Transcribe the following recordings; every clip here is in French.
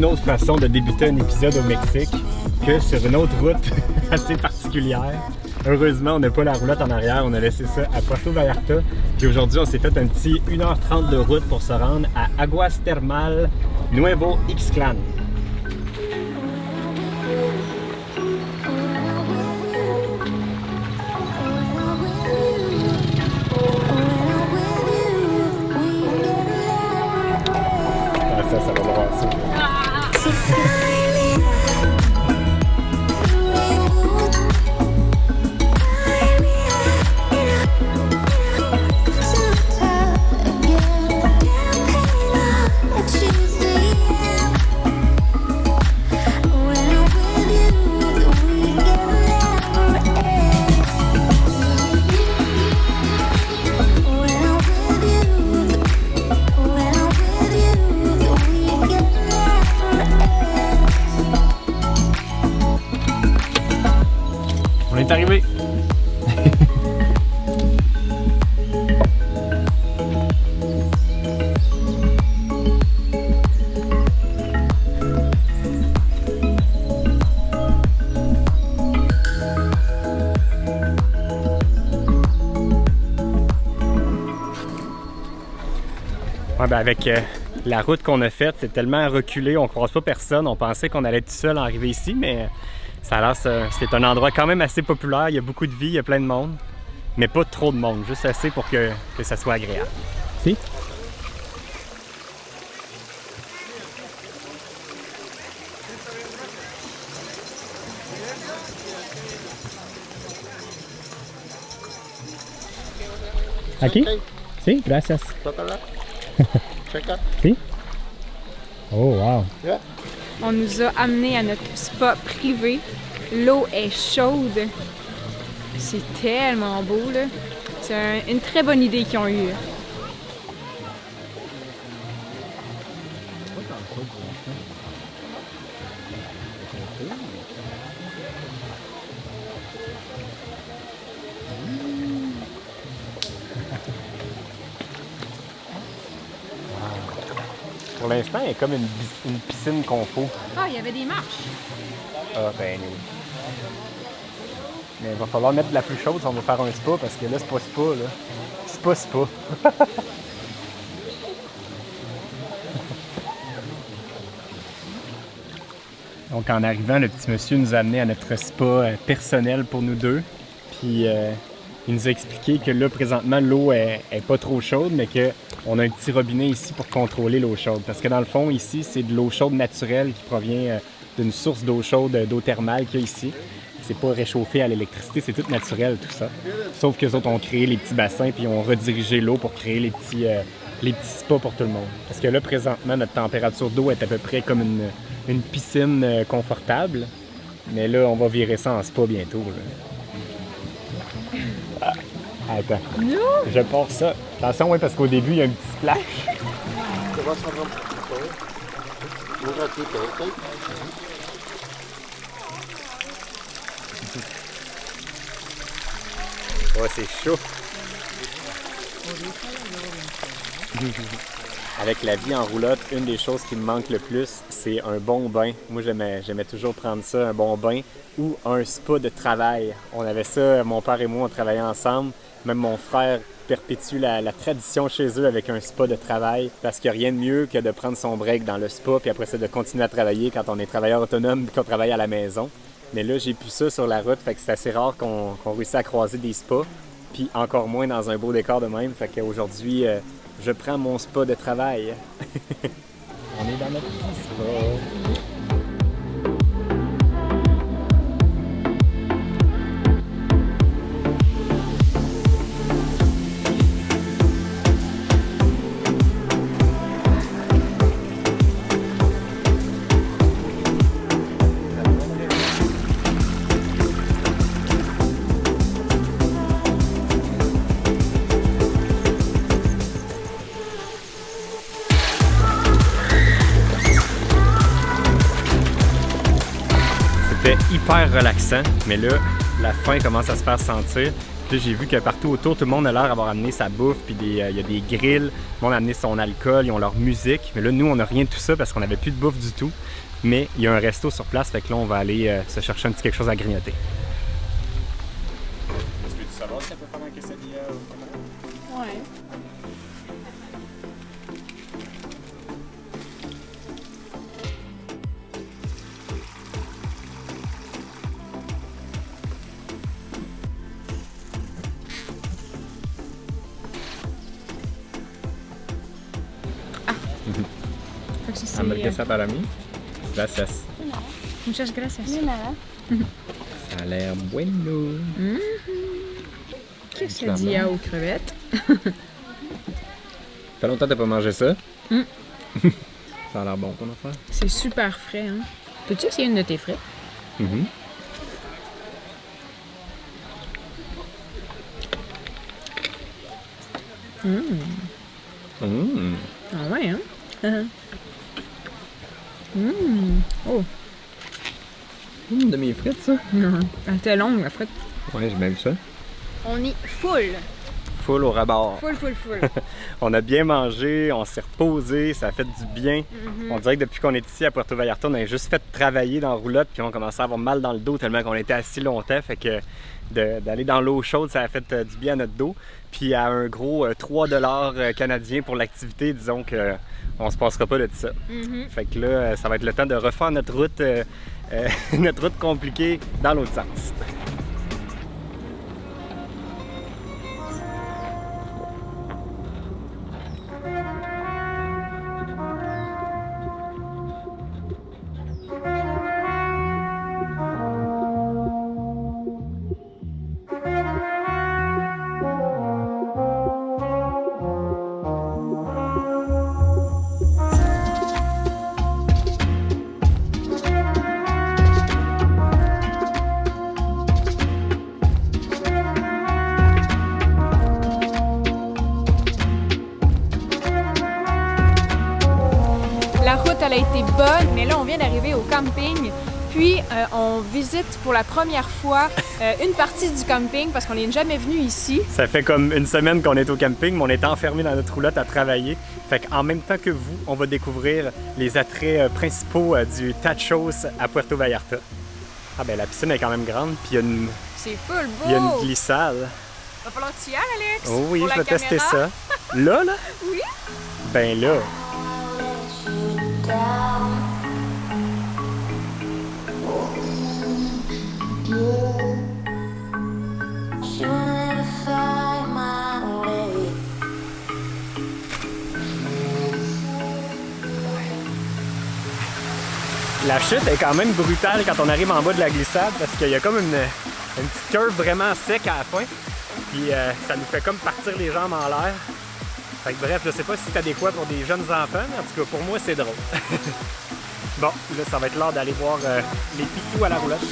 autre façon de débuter un épisode au Mexique que sur une autre route assez particulière. Heureusement, on n'a pas la roulotte en arrière, on a laissé ça à Puerto Vallarta. Puis aujourd'hui, on s'est fait un petit 1h30 de route pour se rendre à Aguas Termal Nuevo Ixtlan. Ça va voir ça. On est arrivé! Ouais, ben avec la route qu'on a faite, c'est tellement reculé, on croise pas personne. On pensait qu'on allait être tout seul à arriver ici, mais ça a l'air c'est un endroit quand même assez populaire. Il y a beaucoup de vie, il y a plein de monde, mais pas trop de monde, juste assez pour que ça soit agréable. Si? Aquí? Sí, gracias. Si? Oh, wow! Yeah. On nous a amenés à notre spa privé. L'eau est chaude. C'est tellement beau, là. C'est une très bonne idée qu'ils ont eue. Pour l'instant, il y a comme une piscine confo. Ah, il y avait des marches. Ah, ben oui. Mais il va falloir mettre de la plus chaude si on va faire un spa, parce que là, c'est pas spa, là. C'est pas spa. Donc, en arrivant, le petit monsieur nous a amené à notre spa personnel pour nous deux. Puis, il nous a expliqué que là, présentement, l'eau est pas trop chaude, mais qu'on a un petit robinet ici pour contrôler l'eau chaude. Parce que dans le fond, ici, c'est de l'eau chaude naturelle qui provient d'une source d'eau chaude, d'eau thermale qu'il y a ici. C'est pas réchauffé à l'électricité, c'est tout naturel, tout ça. Sauf qu'eux autres ont créé les petits bassins puis ont redirigé l'eau pour créer les petits spas pour tout le monde. Parce que là, présentement, notre température d'eau est à peu près comme une piscine confortable. Mais là, on va virer ça en spa bientôt, là. Ah, attends. Non! Je pars ça. Attention, oui, parce qu'au début, il y a un petit splash. Ouais, c'est chaud. Avec la vie en roulotte, une des choses qui me manque le plus, c'est un bon bain. Moi, j'aimais toujours prendre ça, un bon bain ou un spa de travail. On avait ça, mon père et moi, on travaillait ensemble. Même mon frère perpétue la tradition chez eux avec un spa de travail parce qu'il n'y a rien de mieux que de prendre son break dans le spa puis après ça de continuer à travailler quand on est travailleur autonome et qu'on travaille à la maison. Mais là, j'ai plus ça sur la route, fait que c'est assez rare qu'on réussisse à croiser des spas, puis encore moins dans un beau décor de même. Fait qu'aujourd'hui, je prends mon spa de travail. On est dans notre petit spa. Hyper relaxant, mais là, la faim commence à se faire sentir. Puis j'ai vu que partout autour, tout le monde a l'air d'avoir amené sa bouffe, puis il y a des grilles, tout le monde a amené son alcool, ils ont leur musique. Mais là, nous, on n'a rien de tout ça parce qu'on n'avait plus de bouffe du tout. Mais il y a un resto sur place, fait que là, on va aller se chercher un petit quelque chose à grignoter. Est-ce que tu savoir si elle peut faire un quesadilla ou comment? Ouais. Hamburguesa para mí. Gracias. Muchas gracias. De nada. Ça a l'air bueno. Quesadilla aux crevettes. Ça fait longtemps que t'as pas mangé ça? Mm. Ça a l'air bon ton affaire. C'est super frais, hein? Peux-tu essayer une de tes frites? Mm-hmm. Ah ouais, hein? Oh! De mes frites, ça? Elle était longue, la frite. Ouais, j'ai bien vu ça. On est full! Full au rabord. Full. On a bien mangé, on s'est reposé, ça a fait du bien. On dirait que depuis qu'on est ici à Puerto Vallarta, on a juste fait travailler dans la roulotte, puis on commençait à avoir mal dans le dos tellement qu'on était assis longtemps. Fait que d'aller dans l'eau chaude, ça a fait du bien à notre dos. Puis à un gros 3 $ canadiens pour l'activité, disons qu'on se passera pas de ça. Fait que là, ça va être le temps de refaire notre route, notre route compliquée dans l'autre sens. Elle a été bonne, mais là on vient d'arriver au camping, puis on visite pour la première fois une partie du camping parce qu'on n'est jamais venu ici. Ça fait comme une semaine qu'on est au camping, mais on est enfermé dans notre roulotte à travailler. Fait qu'en même temps que vous, on va découvrir les attraits principaux du Tachos à Puerto Vallarta. Ah ben la piscine est quand même grande, puis C'est full beau! il y a une glissade. Va falloir que tu y ailles, Alex! Oh oui, pour je la vais tester caméra. ça. Là? Oui! Ben là. La chute est quand même brutale quand on arrive en bas de la glissade parce qu'il y a comme une petite curve vraiment sec à la fin. Puis ça nous fait comme partir les jambes en l'air. Fait que bref, je sais pas si c'est adéquat pour des jeunes enfants, mais en tout cas pour moi c'est drôle. Bon, là ça va être l'heure d'aller voir les pitous à la roulotte.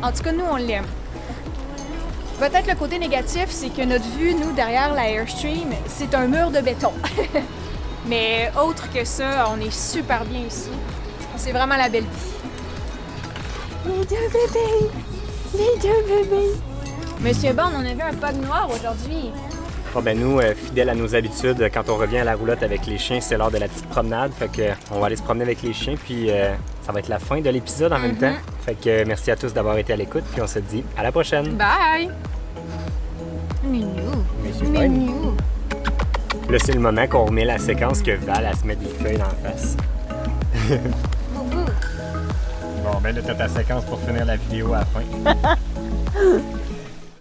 En tout cas, nous, on l'aime. Peut-être le côté négatif, c'est que notre vue, nous, derrière la Airstream, c'est un mur de béton. Mais autre que ça, on est super bien ici. C'est vraiment la belle vie. Les deux bébés! Les deux bébés! Monsieur Bond, on a vu un pug noir aujourd'hui. Bon ben nous, fidèles à nos habitudes, quand on revient à la roulotte avec les chiens, c'est l'heure de la petite promenade. Fait que on va aller se promener avec les chiens, puis ça va être la fin de l'épisode en même temps. Fait que merci à tous d'avoir été à l'écoute, puis on se dit à la prochaine. Bye! Minou! Minou! Là, c'est le moment qu'on remet la séquence que Val, elle se met des feuilles dans la face. Bon, ben là, t'as ta séquence pour finir la vidéo à la fin.